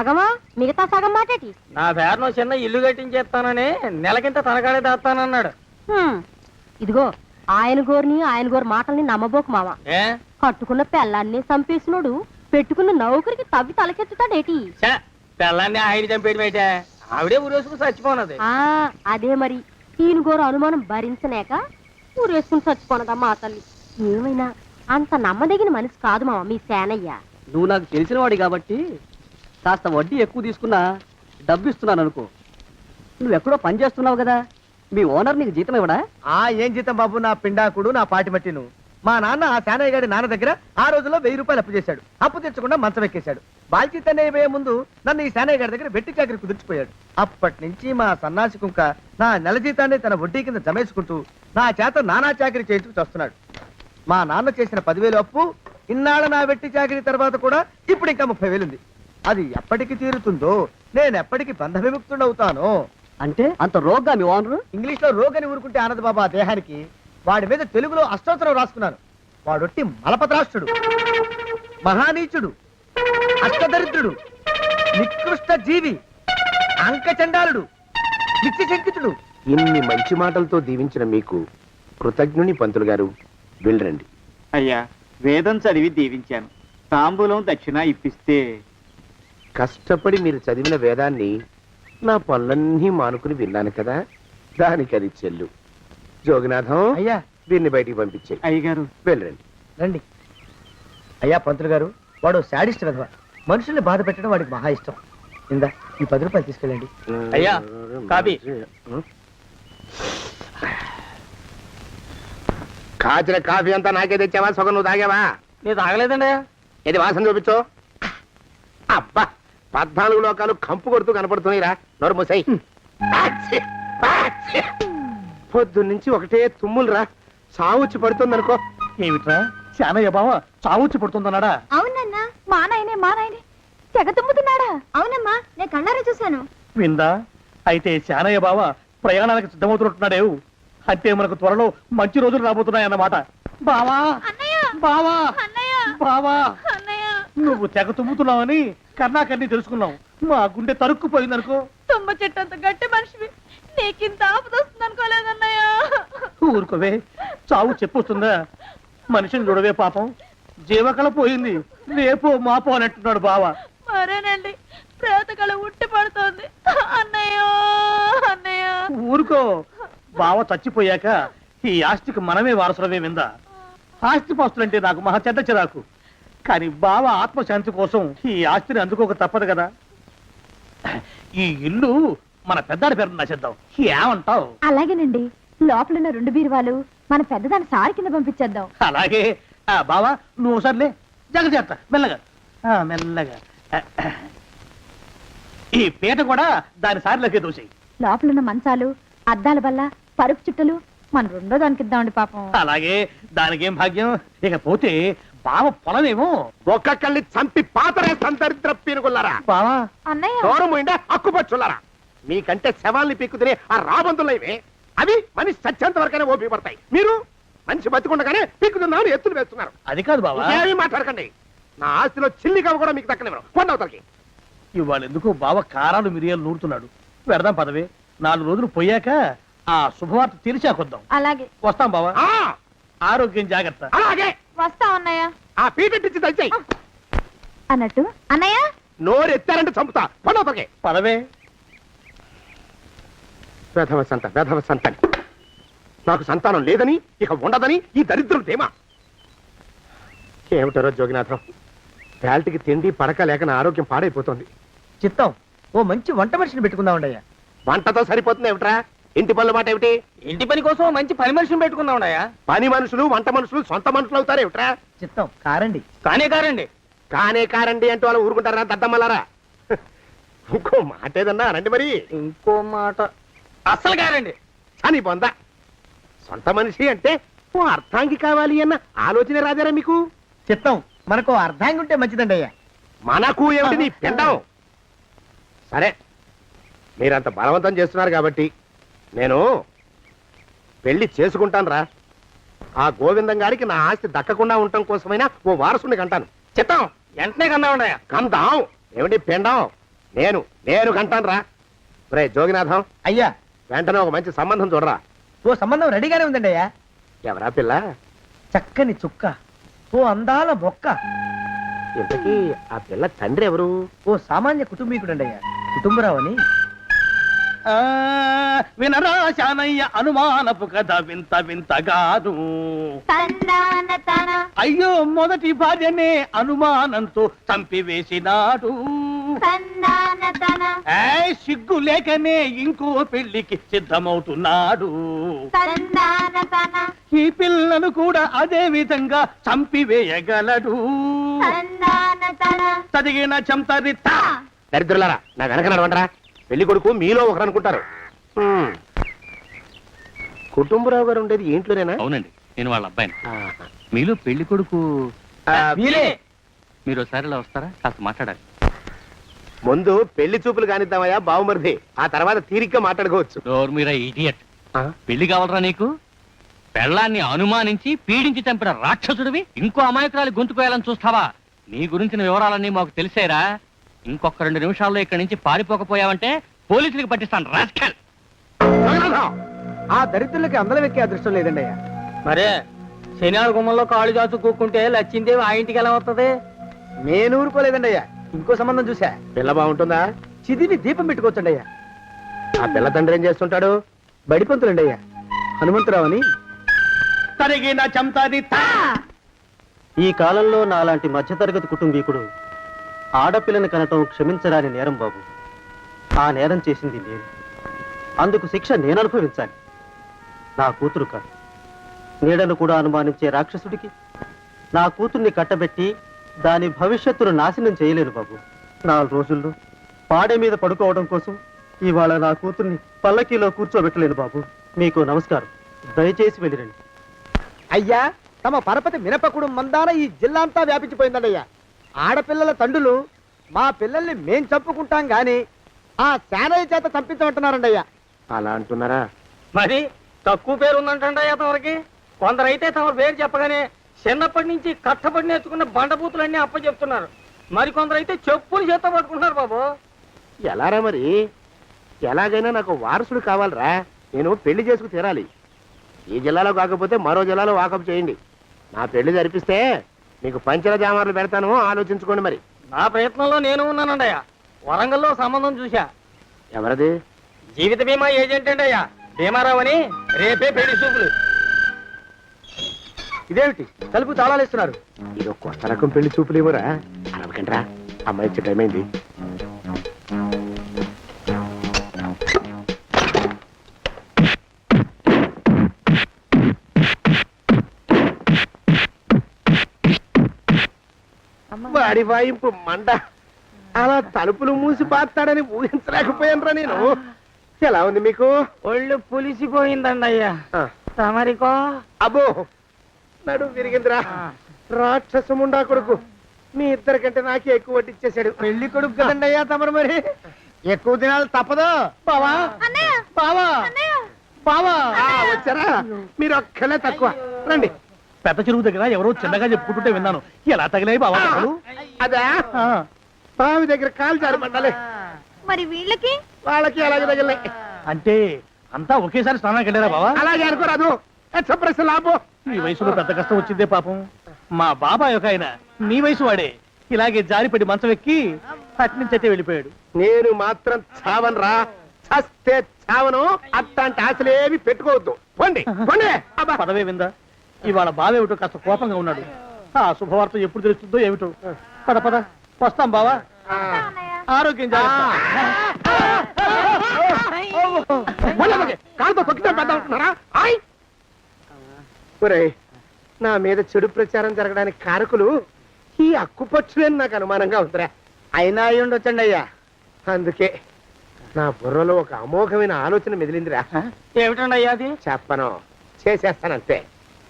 సగమా మిగతా సగం మాటేటి? నా పేరును చిన్న ఇల్లు కట్టించేస్తానని నెలకింత తనకాడే దాస్తానన్నాడు. ఇదిగో ఆయన గోరి మాటల్ని నమ్మబోకు మావా. కట్టుకున్న పెళ్ళాన్ని చంపేసినోడు పెట్టుకున్న నౌకరికి తవ్వి తలకెత్తుతాడేటి? పెళ్ళాన్ని ఆయన చంపేయడం అయితే ఆవిడే ఊరేసుకుని చచ్చిపోనది. అదే మరి ఈయన గోరు అనుమానం భరించలేక ఊరేసుకుని చచ్చిపోనదమ్మా ఆ తల్లి. ఏమైనా అంత నమ్మదగిన మనిషి కాదు మావా మీ సేనయ్య. నువ్వు నాకు తెలిసిన వాడి కాబట్టి కాస్త వడ్డీ ఎక్కువ తీసుకున్నా డబ్బు ఇస్తున్నాను అనుకో. నువ్వెక్కడో పని చేస్తున్నావు కదా, మీ ఓనర్ నీకు జీతం ఇవ్వడా? ఏం జీతం బాబు, నా పిండాకుడు నా పాటి మట్టిను. మా నాన్న ఆ శానయ్య గారి నాన్న దగ్గర ఆ రోజుల్లో 1000 రూపాయలు అప్పు చేశాడు. అప్పు తెచ్చకుండా మంచం ఎక్కేశాడు. బాల్చితనే అయిపోయే ముందు నన్ను ఈ శానయ్య గారి దగ్గర వెట్టి చాకరి కుదిర్చిపోయాడు. అప్పటి నుంచి మా సన్నాసి కుంక నా నెల జీతాన్ని తన వడ్డీ కింద జమేసుకుంటూ నా చేత నానా చాకరీ చేయించుకు వస్తున్నాడు. మా నాన్న చేసిన 10,000 అప్పు ఇన్నాళ్ళ నా వెట్టి చాకరీ తర్వాత కూడా ఇప్పుడు ఇంకా 30,000 ఉంది. అది ఎప్పటికి తీరుతుందో, నేను ఎప్పటికి బంధ విముక్తుడవుతానో. అంటే అంత రోగ్గా మీ ఓనరు? ఇంగ్లీష్ లో రోగని ఊరుకుంటే ఆనంద్ బాబా దేహానికి. వాడి మీద తెలుగులో అష్టోత్తరం రాసుకున్నాను. వాడొట్టి మలపత్రాష్ట్రుడు, మహానీచుడు, అష్టదరిద్రుడు, నికృష్ట జీవి, అంకచండాలుడు, నిత్య శంకితుడు. ఇన్ని మంచి మాటలతో దీవించిన మీకు కృతజ్ఞుని పంతులు గారు. వెళ్ళరండి. అయ్యా, వేదం చదివి దీవించాను. తాంబూలం దక్షిణ ఇప్పిస్తే. కష్టపడి మీరు చదివిన వేదాన్ని నా పనులన్నీ మానుకుని విన్నాను కదా, దానికి అది చెల్లు. జోగినాథం, అయ్యా వీరిని బయటికి పంపించే. అయ్యగారు వెళ్ళరండి. రండి. అయ్యా పంతులు గారు, వాడు శాడిస్ట్ విధవ. మనుషుల్ని బాధ పెట్టడం వాడికి మహా ఇష్టం. ఇందా ఈ 10 రూపాయలు తీసుకెళ్ళండి. అయ్యా, కాపీ. కాచిన కాఫీ అంతా నాకే తెచ్చావా? సగం నువ్వు తాగావా? నేను తాగలేదండి. ఇది వాసన చూపించు. అబ్బా, 14 లోకాలు కంపు కొడుతూ కనపడుతున్నాయిరా. నోరు మూసాయి. పొద్దున్నుంచి ఒకటే తుమ్ములురా. సావుచ్చి పడుతుంది అనుకో. ఏమిట్రా శానయ్య బావ చావుచ్చి పడుతుందన్నాడా? అవునన్నా, మా నాయనే తెగ తుమ్ముతున్నాడా? అవునమ్మా, నేను కళ్ళారా చూశాను. విందా? అయితే శానయ్య బావ ప్రయాణానికి సిద్ధమవుతున్నట్టున్నాడేవు. అంటే మనకు త్వరలో మంచి రోజులు రాబోతున్నాయన్నమాట. బావా బావా బావా, నువ్వు తెగ తుమ్ముతున్నావని కర్ణాకర్ణి తెలుసుకున్నావు. మా గుండె తరుక్కుపోయిందనుకో. తుమ్మ చెట్టు అంత గట్టి మనిషివి, నీకింత ఆపదొస్తుంది అనుకోలేదన్నయ్య. ఊరుకోవే, చావు చెప్పొస్తుందా? మనిషిని చూడవే పాపం, జీవకళ పోయింది. రేపో మాపో అని అంటున్నాడు బావ. మరేనండి, ప్రేతకళ ఉట్టి పడుతోంది అన్నయ్య. ఊరుకో, బావ చచ్చిపోయాక ఈ ఆస్తికి మనమే వారసులమే. విందా? ఆస్తి పాస్తులంటే నాకు మహా చెడ్డ చిరాకు. కానీ బావ ఆత్మశాంతి కోసం ఈ ఆస్తిని అందుకోక తప్పదు కదా. ఈ ఇల్లు మన పెద్దాడి పేరు నచ్చేద్దాం. ఏమంటావు? అలాగేనండి, లోపలున్న 2 బీరువాలు మన పెద్దదాన్ని సారి కింద పంపించేద్దాం. అలాగే. బావా నువ్వు సర్లే, జాగ్రత్త, మెల్లగా మెల్లగా. ఈ పీట కూడా దాని సారిలోకే దూసేయి. లోపలున్న మంచాలు, అద్దాల బల్ల, పరుపు చుట్టలు మన 2వ దానికి ఇద్దామండి పాపం. అలాగే, దానికేం భాగ్యం. ఇకపోతే బావ పొలమేమో ఒక్కొక్కల్ని చంపి పాతరేస్తాను దరిద్ర పీనుకున్నారా. బావా అన్నయ్య, దూరం పోయిందా అక్కుపచ్చులారా. మీకంటే శవాల్ని పీక్కుతినే ఆ రాబందులు ఇవే. అవి మనిషి చచ్చేంత వరకైనా ఓపి పడతాయి. మీరు మనిషి బతికుండగానే పీక్కుతున్నామని ఎత్తులు వేస్తున్నారు. అది కాదు బావా. ఏమీ మాట్లాడకండి. నా ఆస్తిలో చిల్లి కవ్వ కూడా మీకు దక్కనివ్వరు. కొండవతలకి. ఇవాళ ఎందుకో బావ కారాలు మిరియాలు నూరుతున్నాడు. పెడదాం పదవే. 4 రోజులు పోయాక ఆ శుభవార్త తెలిసాకొద్దాం. అలాగే వస్తాం బావా. ఆరోగ్యం జాగ్రత్త. అలాగే వస్తా అన్నయ్య. ఆ పీటెట్టించి దయచేయి. అన్నట్టు అన్నయ్య, నోరు ఎత్తారంటే చంపుతా. కొండవతలకి. పదవే. వేధవ సంతానం. నాకు సంతానం లేదని, ఇక ఉండదని ఈ దరిద్రుడు ధీమా. ఏమిటారో జోగినాథం, వేల్టికి తిండి పడక లేక నా ఆరోగ్యం పాడైపోతుంది. చిత్తం, ఓ మంచి వంట మనిషిని పెట్టుకుందామండి అయ్యా. వంటతో సరిపోతుంది ఏమిట్రా? ఇంటి పనుల మాట ఏమిటి? ఇంటి పని కోసం మంచి పని మనిషిని పెట్టుకున్నావున్నాయా? పని మనుషులు వంట మనుషులు సొంత మనుషులు అవుతారు ఏమిట్రా? చిత్తం, కారండి. కారండి. కారండి అంటూ వాళ్ళు ఊరుకుంటారా దద్దమ్మలారా? ఇంకో మాట ఏదన్నా రండి మరి. ఇంకో మాట అస్సలు కారండి. అని పొందా. సొంత మనిషి అంటే ఓ అర్థాంగి కావాలి అన్న ఆలోచన రాజారా మీకు? చిత్తం, మనకు అర్ధాంగి ఉంటే మంచిదండి అయ్యా. మనకు ఏమిటి నీ పిండం? సరే, మీరంత బలవంతం చేస్తున్నారు కాబట్టి నేను పెళ్లి చేసుకుంటాను రా. ఆ గోవిందం గారికి నా ఆస్తి దక్కకుండా ఉండటం కోసమైనా ఓ వారసుని కంటాను. చిత్తం, వెంటనే కన్నా ఉన్నాయా? కందాం. ఏమిటి పిండం? నేను కంటాను రా. రే జోగినాథం, అయ్యా వెంటనే ఒక మంచి సంబంధం చూడరా. ఓ సంబంధం రెడీగానే ఉందండి అయ్యా. ఎవరా పిల్ల? చక్కని చుక్క, ఓ అందాల మొక్క, ఇంతకీ ఆ పిల్ల తండ్రి ఎవరు? ఓ సామాన్య కుటుంబీకుడండి అయ్యా, కుటుంబరావు అని. ఆ, వినరా శానయ్య అనుమానపు కథ వింత వింతగాను. అయ్యో మొదటి భార్యనే అనుమానంతో చంపివేసినాడు. సిగ్గు లేకనే ఇంకో పెళ్లికి సిద్ధమవుతున్నాడు. ఈ పిల్లను కూడా అదే విధంగా చంపివేయగలడు. చదివిన చంతరిత. దరిద్రులారా, నా వెనక నడవండరా. పెళ్లి కొడుకు మీలో ఒకరు అనుకుంటారు. కుటుంబరావు గారు ఉండేది ఇంట్లోనేనా? అవునండి, నేను వాళ్ళ అబ్బాయిని. ఆహా. మీలో పెళ్లి కొడుకు వీరే. మీరు ఒకసారి ఇలా వస్తారా? కాస్త మాట్లాడాలి. ముందు పెళ్లి చూపులు కానిద్దామయ్యా బావుమరిది, ఆ తర్వాత తీరిగ్గా మాట్లాడుకోవచ్చు. డోర్ మీరా ఇడియట్. ఆ? పెళ్లి కావాలరా నీకు? పెళ్ళాన్ని అనుమానించి పీడించి చంపిన రాక్షసుడివి ఇంకో అమాయకురాలి గొంతుకోయాలని చూస్తావా? నీ గురించిన వివరాలన్నీ మాకు తెలిసేరా. ఇంకొక 2 నిమిషాల్లో ఇక్కడి నుంచి పారిపోకపోయావంటే పోలీసులకు పట్టిస్తాను. రాస్కల్. జగన్నాథం! ఆ దరిద్రులకి అందలం ఎక్కే అదృష్టం లేదండి అయ్యా. మరే శనివారం గుమ్మంలో కాళ్ళు చాచు కూకుంటే లచ్చిందేవి ఆ ఇంటికి ఎలా వస్తుంది? నేను ఊరుకోలేదండి అయ్యా, ఇంకో సంబంధం చూసా. పిల్ల బాగుంటుందా? చిదివి దీపం పెట్టుకోవచ్చండి అయ్యా. ఆ పిల్ల తండ్రి ఏం చేస్తుంటాడు? బడిపంతులండి అయ్యా, హనుమంతరావు అని. తరిగిన చంతరిత. ఈ కాలంలో నాలాంటి మధ్యతరగతి కుటుంబీకుడు ఆడపిల్లని కనటం క్షమించరాని నేరం బాబు. ఆ నేరం చేసింది నేను, అందుకు శిక్ష నేను అనుభవించాలి. నా కూతురు కాదు, నీడను కూడా అనుమానించే రాక్షసుడికి నా కూతుర్ని కట్టబెట్టి దాని భవిష్యత్తును నాశనం చేయలేను బాబు. 4 రోజుల్లో పాడే మీద పడుకోవడం కోసం ఇవాళ నా కూతుర్ని పల్లకీలో కూర్చోబెట్టలేను బాబు. మీకు నమస్కారం, దయచేసి వెళ్ళిరండి. అయ్యా, తమ పరపతి మినపకుడు మందాన ఈ జిల్లా అంతా వ్యాపించిపోయిందండి అయ్యా. ఆడపిల్లల తండ్రులు మా పిల్లల్ని మేం చంపుకుంటాం గాని ఆ శానయ్య చేత చంపించమంటున్నారండి అయ్యా. అలా అంటున్నారా? మరి తక్కువ పేరు ఉందంటే అతనికి. కొందరైతే తమ పేరు చెప్పగానే చిన్నప్పటి నుంచి కట్టబడి నేర్చుకున్న బండబూతులన్నీ అప్పచెప్తున్నారు. మరి కొందరైతే చెప్పులు చేత పట్టుకుంటున్నారు బాబు. ఎలారా మరి? ఎలాగైనా నాకు వారసుడు కావాలరా. నేను పెళ్లి చేసుకు తీరాలి. ఈ జిల్లాలో కాకపోతే మరో జిల్లాలో వాకప్ చేయండి. నా పెళ్లి జరిపిస్తే మీకు పంచల జామార్లు పెడతాను, ఆలోచించుకోండి మరి. నా ప్రయత్నంలో నేను ఉన్నానండయ్యా. వరంగల్లో సంబంధం చూశా. ఎవరది? జీవిత బీమా ఏజెంట్ అండి అయ్యా, భీమారావు అని. రేపే పెళ్లి చూపులు. ఇదేమిటి తలుపు తాళాలు ఇస్తున్నారు? ఇది కొత్త రకం పెళ్లి చూపులు ఇవ్వరా? అరవకండ్రా, అమ్మాయి ఇచ్చే టైం అయింది. వాడి వాయింపు మండ. అలా తలుపులు మూసి పాతాడని ఊహించలేకపోయానురా నేను. ఎలా ఉంది మీకు? ఒళ్ళు పులిసిపోయిందండి అయ్యా. ఆ, తమరికో? అబ్బో, నడు విరిగిందిరా. రాక్షసముండా కొడుకు మీ ఇద్దరికంటే నాకే ఎక్కువ వడ్డిచ్చేశాడు. పెళ్లి కొడుకు కదండి అయ్యా తమరు, మరి ఎక్కువ దినాలు తప్పదు. బావా బావా బావా. వచ్చారా? మీరు ఒక్కలే తక్కువ. రండి. పెద్ద చెరువు దగ్గర ఎవరో చిన్నగా చెప్పుకుంటుంటే విన్నాను. ఎలా తగిలాయి బావా దెబ్బలు? అదా ఆ, బావి దగ్గర కాలు జారి పడ్డాలి. మరి వీళ్ళకి వాళ్ళకి అలాగే తగిలే. అంటే అంతా ఒకేసారి స్నానానికి వెళ్ళారా బావా? అలాగే అనుకోరాదు. ప్రశ్న లాభం. ఈ వయసులో పెద్ద కష్టం వచ్చిందే పాపం. మా బాబాయ్ ఒక ఆయన నీ వయసు వాడే ఇలాగే జారిపడి మంచం ఎక్కి అట్నుంచి అయితే వెళ్ళిపోయాడు. నేను మాత్రం చావను రా. చస్తే చావను. అట్లాంటి ఆశలేవి పెట్టుకోవద్దు. పోండి పోండి. అబ్బా. పదవే విందా. ఇవాళ బావేమిటో కాస్త కోపంగా ఉన్నాడు. ఆ శుభవార్త ఎప్పుడు తెలుస్తుందో ఏమిటో. పద పద వస్తాం బావా. ఆ. ఆరోగ్యం జాగ్రత్త. మొదలమ్మకి కాలుతో తొక్కితే పెద్ద ఉంటున్నారా? ఆయ్. ఒరేయ్, నా మీద చెడు ప్రచారం జరగడానికి కారకులు ఈ అక్కుపచ్చులేని నాకు అనుమానంగా ఉందిరా. అయినా అయి ఉండొచ్చండి అయ్యా. అందుకే నా బుర్రలో ఒక అమోఘమైన ఆలోచన మెదిలిందిరా. ఏమిటండి అయ్యా అది? చెప్పను, చేసేస్తానంతే.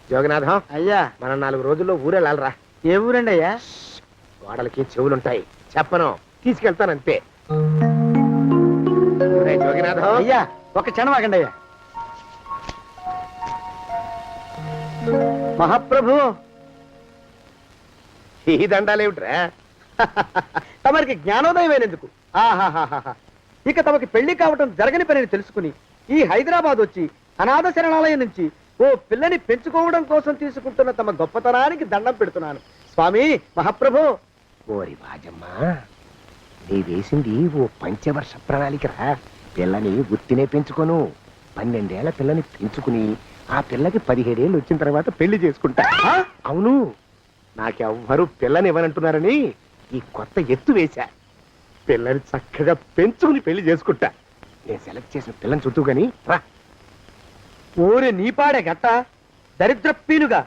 జోగనాథం, అయ్యా, మనం 4 రోజుల్లో ఊరెళ్ళాలరా. ఏ ఊరండి అయ్యా? గోడలకి చెవులుంటాయి. చెప్పను, తీసుకెళ్తానంతే. ఒరేయ్ జోగినాథం, అయ్యా ఒక క్షణం ఆగండి అయ్యా. మహాప్రభు, ఈ దండాలేమిట్రా? తమరికి జ్ఞానోదయం అయినందుకు ఆహాహాహా. ఇక తమకి పెళ్లి కావటం జరగని పనిని తెలుసుకుని ఈ హైదరాబాద్ వచ్చి అనాథ శరణాలయం నుంచి ఓ పిల్లని పెంచుకోవడం కోసం తీసుకుంటున్న తమ గొప్పతనానికి దండం పెడుతున్నాను స్వామి మహాప్రభు. ఓరి బాజమ్మ, నీ వేసింది ఓ పంచవర్ష ప్రణాళికరా. పిల్లని గుర్తినే పెంచుకోను, 12 ఏళ్ల పిల్లని పెంచుకుని ఆ పిల్లకి 17 ఏళ్ళు వచ్చిన తర్వాత పెళ్లి చేసుకుంటా. ఆ? అవును, నాకెవ్వరూ పిల్లని ఇవ్వనంటున్నారని ఈ కొత్త ఎత్తు వేశా. పిల్లని చక్కగా పెంచుకుని పెళ్లి చేసుకుంటా. నేను సెలెక్ట్ చేసిన పిల్లని చుట్టూ గాని రా. ఊరి నీపాడే గట్ట దరిద్రపీనుగా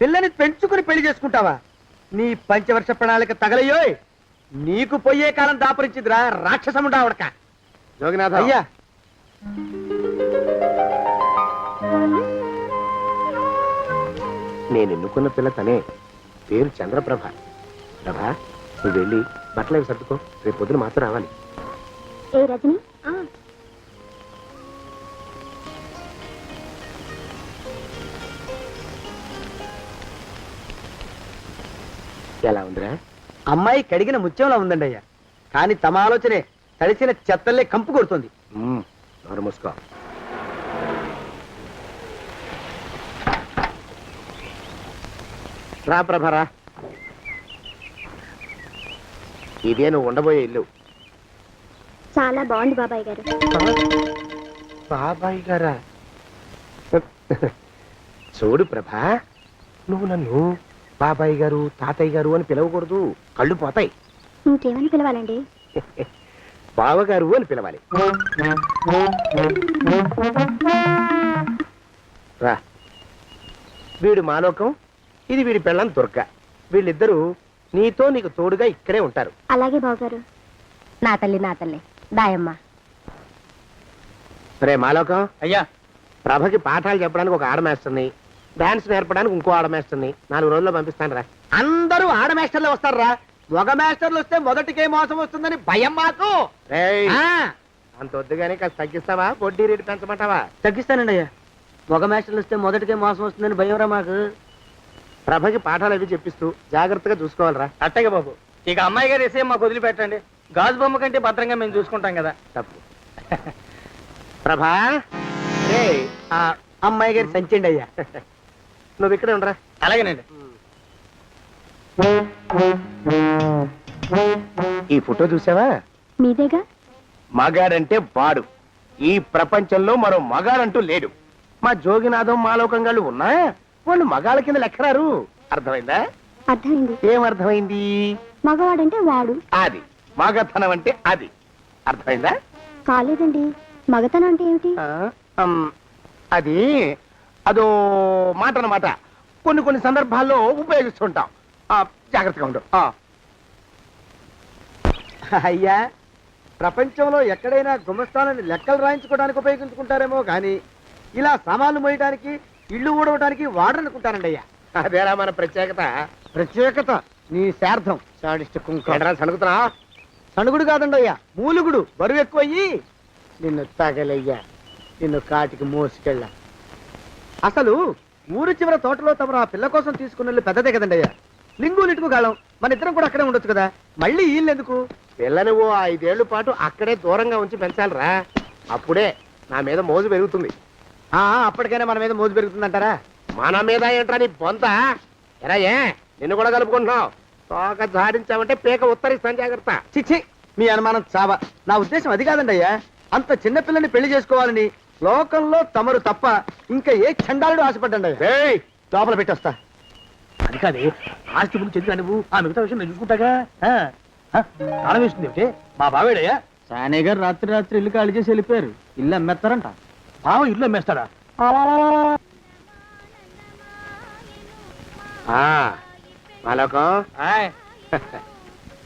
పిల్లని పెంచుకుని పెళ్లి చేసుకుంటావా? నీ పంచవర్ష ప్రణాళిక తగలయ్యోయ్. నీకు పోయే కాలం దాపరించిందిరా రాక్షసముండావడక. జోగినాథ, అయ్యా నేను ఎన్నుకున్న పిల్ల తనే. పేరు చంద్రప్రభ. ప్రభ, నువ్వు వెళ్ళి బట్టలు అవి సర్దుకో, రేపు పొద్దున మాత్రం రావాలి. ఏ రజని ఎలా ఉందిరా? అమ్మాయి కడిగిన ముత్యంలా ఉందండి అయ్యా. కానీ తమ ఆలోచనే తడిసిన చెత్తల్లే కంపు కొడుతుంది. నోరు మూసుకో. రా ప్రభరా, ఇదే నువ్వు ఉండబోయే ఇల్లు. చాలా బాగుంది బాబాయ్ గారు. బాబాయ్ గారా? చూడు ప్రభా, నువ్వు నన్ను బాబాయ్ గారు తాతయ్య గారు అని పిలవకూడదు, కళ్ళు పోతాయి. ఇంకేమని పిలవాలండి? బావగారు అని పిలవాలి. రా, వీడు మాలోకం, ఇది వీడి పెళ్ళం దుర్గ. వీళ్ళిద్దరూ నీతో నీకు తోడుగా ఇక్కడే ఉంటారు. అలాగే బావగారు. నా తల్లి దాయమ్మ. రే మాలోకం, అయ్యా, ప్రభకి పాఠాలు చెప్పడానికి ఒక ఆడమేస్తుంది, డాన్స్ నేర్పడానికి ఇంకో ఆడమేస్తుంది. 4 రోజుల్లో పంపిస్తాను రా. అందరూ ఆడ మాస్టర్లు వస్తారా? మగ మాస్టర్లు వస్తే మొదటికే మోసం వస్తుందని భయం మాకు. రేయ్, ఆ, అంత వద్దుగానే కాస్త తగ్గిస్తావా? వడ్డీ రేటు పెంచమంటావా? తగ్గిస్తానండి అయ్యా. మగ మాస్టర్లు వస్తే మొదటికే మోసం వస్తుందని భయంరా మాకు. ప్రభకి పాఠాలు అవి చెప్పిస్తూ జాగ్రత్తగా చూసుకోవాలరా. అట్టగే బాబు. ఇక అమ్మాయి గారు వేసే మాకు వదిలిపెట్టండి. గాజు బొమ్మ కంటే భద్రంగా మేము చూసుకుంటాం కదా. తప్పు. ప్రభా, రే, ఆ అమ్మాయి గారి సంచండి అయ్యా. నువ్వు ఇక్కడే ఉండరా. అలాగేనండి. ఈ ఫోటో చూసావా? మీదేగా. మగాడంటే వాడు. ఈ ప్రపంచంలో మరో మగాడంటూ లేడు. మా జోగినాథం మాలోకంగాళ్ళు ఉన్నా వాళ్ళు మగాళ్ళ కింద లెక్కరారు. అర్థమైందా? అర్థమైంది. ఏం అర్థమైంది? మగవాడంటే వాడు. అది మగతనం అంటే అది. అర్థమైందా? కాలేదండి. మగతనం అంటే ఏమిటి? అది అదో మాట అన్నమాట. కొన్ని సందర్భాల్లో ఉపయోగిస్తుంటాం. జాగ్రత్తగా ఉండు. అయ్యా, ప్రపంచంలో ఎక్కడైనా గుమస్థానాన్ని లెక్కలు రాయించుకోవడానికి ఉపయోగించుకుంటారేమో కానీ ఇలా సామాన్లు మోయడానికి, ఇల్లు ఊడవడానికి వాడనుకుంటానండి అయ్యా. అదేరా మన ప్రత్యేకత. ప్రత్యేకత నీ శార్థం. సాడిస్ట్ కుంక. సనుగుతున్నా? సణుగుడు కాదండి అయ్యా, మూలుగుడు. బరువు ఎక్కువయ్యి నిన్ను తగలయ్యా, నిన్ను కాటికి మోసుకెళ్ళా. అసలు ఊరు చివర తోటలో తమరు ఆ పిల్ల కోసం తీసుకున్న పెద్దదే కదండి అయ్యా. లింగు లిటుకు గాలం. మన ఇద్దరం కూడా అక్కడే ఉండొచ్చు కదా. మళ్ళీ వీళ్ళెందుకు? పిల్లని ఓ 5 ఏళ్ల పాటు అక్కడే దూరంగా ఉంచి పెంచాలిరా. అప్పుడే నా మీద మోజు పెరుగుతుంది. అప్పటికైనా మన మీద మోజు పెరుగుతుందంటారా? మన మీద ఏంట్రా నీ బొంత? ఎరా, ఏ నిన్ను కూడా కలుపుకుంటున్నావు? తోక జాడించావంటే పీక ఉత్తరిస్తాను, జాగ్రత్త. చిచ్చి, మీ అనుమానం చావా. నా ఉద్దేశం అది కాదండి అయ్యా. అంత చిన్న పిల్లని పెళ్లి చేసుకోవాలని లోకంలో తమరు తప్ప ఇంకా ఏ చండాలుడు ఆశపడ్డండి అయ్యా. ఏయ్, లోపల పెట్టొస్తా. అది కాదే, ఆస్తి ముందు చెందుగా నువ్వు ఆ మిగతా విషయం నేను చూసుకుంటాగా. తాళం వేస్తుంది ఏమిటి? మా బావేడయ్యా. సానే గారు రాత్రి ఇల్లు ఖాళీ చేసి వెళ్ళిపోయారు. ఇల్లు అమ్మేస్తారంట. బావ ఇల్లు అమ్మేస్తాడా? మాలోకం,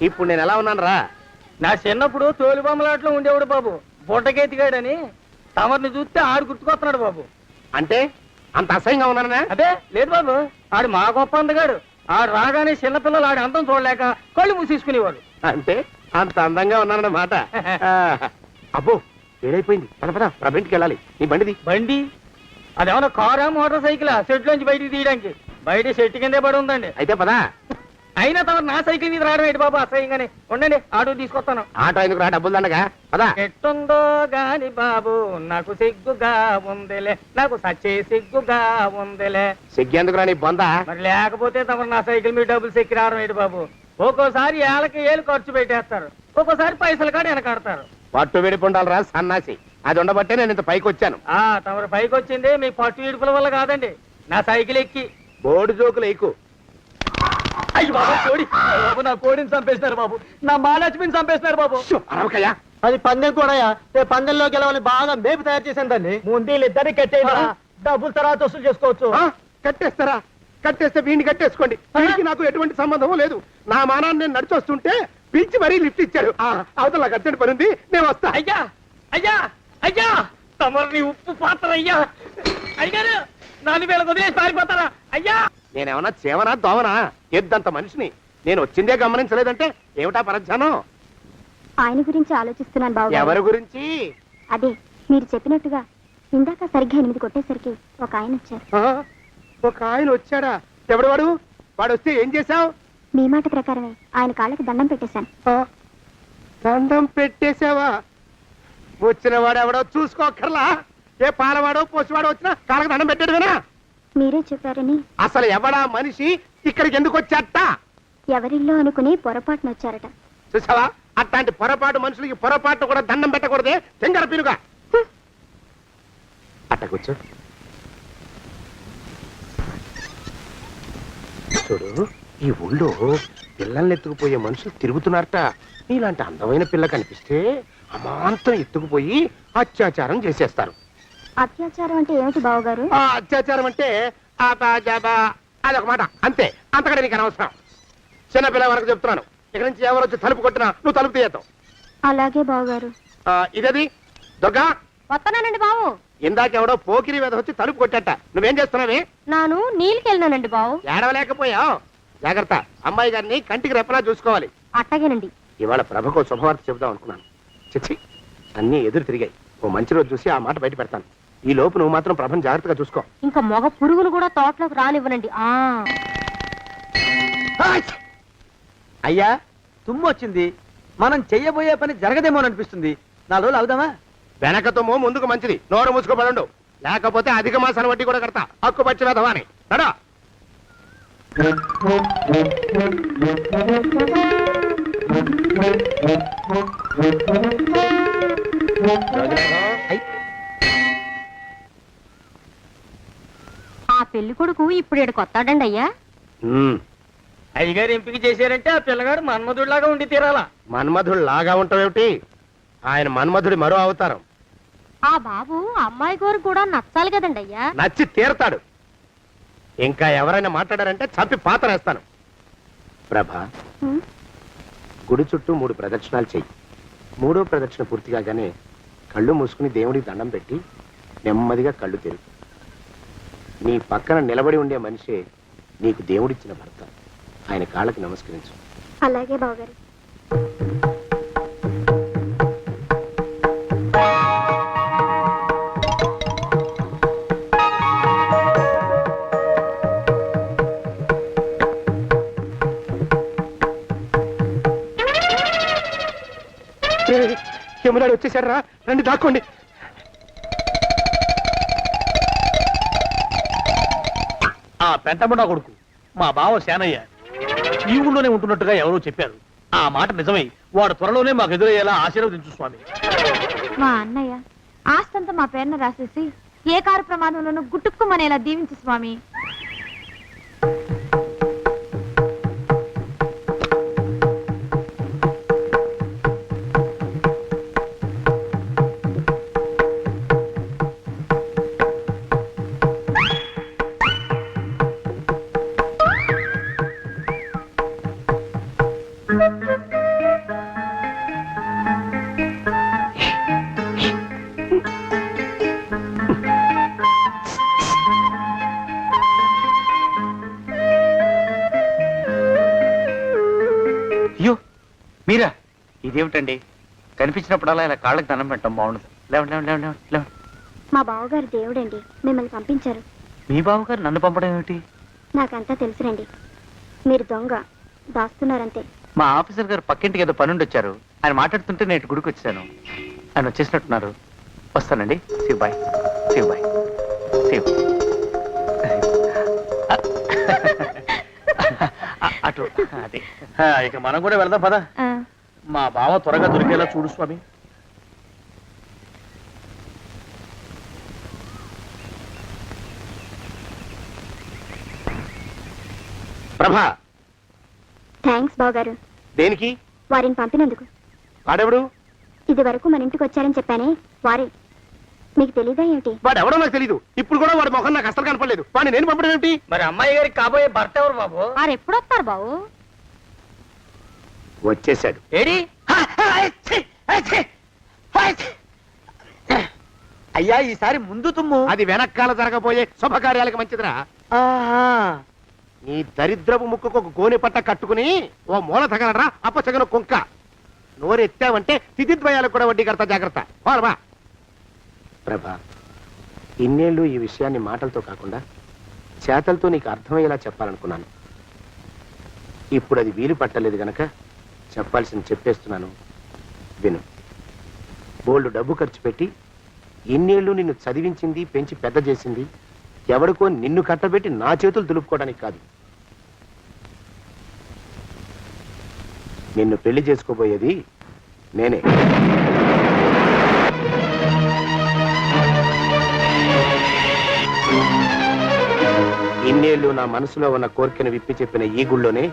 ఇప్పుడు నేను ఎలా ఉన్నాను రా? నా చిన్నప్పుడు తోలు బొమ్మలాట్లో ఉండేవాడు బాబు, బుట్టకెత్తిగాడని. తమరిని చూస్తే ఆడు గుర్తుకొస్తున్నాడు బాబు. అంటే అంత అసహ్యంగా ఉన్నానా? అదే లేదు బాబు, ఆడు మా గొప్ప అందగాడు. ఆడు రాగానే చిన్నపిల్లలు ఆడి అందం చూడలేక కళ్ళు మూసేసుకునేవాడు. అంటే అంత అందంగా ఉన్నానన్నమాట. అబ్బో, ఏడైపోయింది. పద ప్రభింటికి వెళ్ళాలి. నీ బండిది. బండి అదేమన్నా కారా మోటార్ సైకిలా? సెట్ లోంచి బయటికి తీయడానికి? బయట చెట్టు కిందే పడి ఉందండి. అయితే పదా. అయినా తమరు నా సైకిల్ మీద రావడం ఏంటి బాబు అసహ్యంగానే ఉండండి ఆటో తీసుకొస్తాను. ఆటో ఎందుకు రా, డబ్బులు దండగా పదా. ఎట్టుందో గాని బాబు నాకు సిగ్గుగా ఉందిలే, నాకు సచ్చే సిగ్గుగా ఉందిలే. సిగ్గెందుకు రా నీ బొందా. మరి లేకపోతే తమరు నా సైకిల్ మీద డబ్బులు సెక్కి రావడం ఏంటి బాబు? ఒక్కోసారి ఏళ్ళకి ఏళ్ళు ఖర్చు పెట్టేస్తారు, ఒక్కోసారి పైసలు కాడ వెనకాడతారు. పట్టు విడిపుండాలరా సన్నాసి, అది ఉండబట్టే నేను ఇంత పైకి వచ్చాను. తమరు పైకి వచ్చింది మీ పట్టు ఇడుపుల వల్ల కాదండి, నా సైకిల్ ఎక్కి. బోర్డు జోకులు ఎక్కువ. అయ్యి బాబు కోడి, బాబు నా కోడిని చంపేస్తున్నారు బాబు, నా మహాలక్ష్మిని చంపేస్తున్నారు బాబు. అరవకయ్యా. అది పందెం కూడా పందెంలో గెలవని బాగా మేపు తయారు చేశాను దాన్ని. ముందు వీళ్ళిద్దరిని కట్టేయరా, డబ్బులు తర్వాత వసూలు చేసుకోవచ్చు. కట్టేస్తారా? కట్టేస్తే వీడిని కట్టేసుకోండి, వీడికి నాకు ఎటువంటి సంబంధం లేదు. నా మానాన్ని నేను నడిచొస్తుంటే పిలిచి మరీ లిఫ్ట్ ఇచ్చాడు. అవతల నాకు అర్జెంట్ పని ఉంది, నేను వస్తా. అయ్యా అయ్యా అయ్యా, తమరిని ఉప్పు పాత్ర అయ్యా. అయ్యారు నాలుగు వేల వదిలేసి పారిపోతారా అయ్యా? నేనేమన్నా చేవనా దోవనా? ఎద్దంత మనిషిని నేను వచ్చిందే గమనించలేదంటే ఏమిటా పరధ్యానం? ఆయన గురించి ఆలోచిస్తున్నాను బాబు. ఎవరి గురించి? అదే మీరు చెప్పినట్టుగా ఇందాక సరిగ్గా 8 కొట్టేసరికి ఒక ఆయన వచ్చారు. ఒక ఆయన వచ్చాడా? ఎవడు వాడు? వాడు వస్తే ఏం చేశావు? మీ మాట ప్రకారమే ఆయన కాళ్ళకి దండం పెట్టేశాను. దండం పెట్టేశావా? వచ్చిన వాడు ఎవడో చూసుకోకర్లా. ఏ పాలవాడో పోసివాడో వచ్చినా కాళ్ళకి దండం పెట్టాడువేనా? మీరే చెప్పారని. అసలు ఎవడా మనిషి ఇక్కడికి ఎందుకు వచ్చాట? ఎవరిల్లో అనుకుని పొరపాటున వచ్చారట. చూసావా, అట్లాంటి పొరపాటు మనుషులకి పొరపాటు కూడా దండం పెట్టకూడదే, తెంగర పిలుగా. అట్ట కూర్చో. చూడు, ఈ ఊళ్ళో పిల్లల్ని ఎత్తుకుపోయే మనుషులు తిరుగుతున్నారట. నీలాంటి అందమైన పిల్ల కనిపిస్తే అమాంతం ఎత్తుకుపోయి అత్యాచారం చేసేస్తారు. అత్యాచారం అంటే ఏమిటి బావగారు? అత్యాచారం అంటే అదొక మాట అంతే, అంతకంటే నీకు అనవసరం. చిన్నపిల్ల వరకు చెప్తున్నాను, ఇక నుంచి ఎవరు వచ్చి తలుపు కొట్టినా నువ్వు తలుపు తీయతావు. అలాగే బావగారు. ఇదది దొంగ. వస్తానండి బావు. ఇందాకెవడో పోకిరి మీద వచ్చి తలుపు కొట్టట. నువ్వేం చేస్తున్నావే? నాను నీళ్ళకెళ్ళినానండి బావు. ఏడవలేకపోయావు. జాగ్రత్త, అమ్మాయి గారిని కంటికి రెప్పలా చూసుకోవాలి. అట్టగేనండి. ఇవాళ ప్రభకు శుభవార్త చెబుదాం అనుకున్నాను. చిచ్చి, అన్నీ ఎదురు తిరిగాయి. ఓ మంచి రోజు చూసి ఆ మాట బయట పెడతాను. ఈ లోపు నువ్వు మాత్రం ప్రభను జాగ్రత్తగా చూసుకో. ఇంకా మగ పురుగును కూడా తోటలోకి రానివ్వనండి. అయ్యా తుమ్ము వచ్చింది, మనం చెయ్యబోయే పని జరగదేమో అనిపిస్తుంది. 4 రోజులు అవుదామా? వెనకతోమో ముందుకు మంచిది, నోరు మూసుకోబడండు. లేకపోతే అధిక మాసాల వడ్డీ కూడా కడతా. హక్కు పచ్చి వేధవాని నడా. ఆ పెళ్లి కొడుకు ఇప్పుడు ఇక్కడికి వస్తాడండి అయ్యా. అయ్యగారు ఎంపిక చేశారంటే ఆ పిల్లగాడు మన్మధుడిలాగా ఉండి తీరాలా. మన్మధుడు లాగా ఉంటావేమిటి? ఆయన మన్మధుడి మరో అవతారం. ఆ బాబు అమ్మాయి గారు కూడా నచ్చాలి కదండి అయ్యా. నచ్చి తీరతాడు. ఇంకా ఎవరైనా మాట్లాడారంటే చంపి పాతరేస్తాను. ప్రభా, గుడి చుట్టూ 3 ప్రదక్షిణాలు చెయ్యి. 3వ ప్రదక్షిణ పూర్తి కాగానే కళ్ళు మూసుకుని దేవుడికి దండం పెట్టి నెమ్మదిగా కళ్ళు తెరుగు. నీ పక్కన నిలబడి ఉండే మనిషే నీకు దేవుడిచ్చిన భర్త. ఆయన కాళ్ళకి నమస్కరించు. అలాగే బావగారు. యమునాడు వచ్చేసాడు రా, రండి దాక్కోండి. ఆ పెంటముడా కొడుకు మా బావ శానయ్య ఈ ఊళ్ళోనే ఉంటున్నట్టుగా ఎవరో చెప్పారు. ఆ మాట నిజమై వాడు త్వరలోనే మాకు ఎదురయ్యేలా ఆశీర్వదించు స్వామి. మా అన్నయ్య ఆస్తంతా మా పేరున రాసేసి ఏ కారు ప్రమాదంలోనూ గుట్టుక్కుమనేలా దీవించు స్వామి. అయ్యో మీరా? ఇదేమిటండి, కనిపించినప్పుడల్లా ఇలా కాళ్ళకి దండం పెట్టడం బాగుండదు. లేవండి లేవండి లేవండి లేవండి. మా బావగారు దేవుడండి, మిమ్మల్ని పంపించారు. మీ బావగారు నన్ను పంపడం ఏమిటి? నాకంతా తెలుసురండి. మీరు దొంగ, దాస్తున్నారంతే. మా ఆఫీసర్ గారు పక్కింటికి ఏదో పనుండి వచ్చారు. ఆయన మాట్లాడుతుంటే నేను గుడికి వచ్చాను. ఆయన వచ్చేసినట్టున్నారు. వస్తానండి. శివ్ బాయ్. శివ్ బాయ్. శివ్. అటు అదే. ఇక మనం కూడా వెళ్దాం పద. మా బావ త్వరగా దొరికేలా చూడు స్వామి. ప్రభా, థ్యాంక్స్ బావగారు, దేనికి? వారిని పంపినందుకు. వాడెవడు? ఇది వరకు మన ఇంటికి వచ్చారని చెప్పానే వారే. మీకు తెలీదా ఏమిటి? వాడెవడో నాకు తెలీదు. ఇప్పుడు కూడా వాడి మొహం నాకు అసలు కనపడలేదు. వాడిని నేను పంపడం ఏమిటి? మరి అమ్మాయి గారికి కాబోయే భర్త ఎవరు బాబు? వారు ఎప్పుడు వస్తారు బాబు? వచ్చేసాడు. ఏడి? అయ్యా, ఈసారి ముందు తుమ్ము. అది వెనకాల జరగబోయే శుభకార్యాలకు మంచిదిరా. నీ దరిద్రపు ముక్కుకు ఒక గోనె పట్ట కట్టుకుని ఓ మూల తగలరా అప్పచగన కుంక. నోరెత్తావంటే తిథిద్వయాలకు కూడా వడ్డీ కడతా, జాగ్రత్త. పోరమా ప్రభా, ఇన్నేళ్ళు ఈ విషయాన్ని మాటలతో కాకుండా చేతలతో నీకు అర్థమయ్యేలా చెప్పాలనుకున్నాను. ఇప్పుడు అది వీలు పట్టలేదు గనక చెప్పాల్సింది చెప్పేస్తున్నాను, విను. బోల్డు డబ్బు ఖర్చు పెట్టి ఇన్నేళ్ళు నిన్ను చదివించింది, పెంచి పెద్ద చేసింది ఎవడికో నిన్ను కట్టబెట్టి నా చేతులు దులుపుకోవడానికి కాదు. నిన్ను పెళ్లి చేసుకోబోయేది నేనే. ఇన్నేళ్ళు నా మనసులో ఉన్న కోరికను విప్పి చెప్పిన ఈ గుళ్ళోనే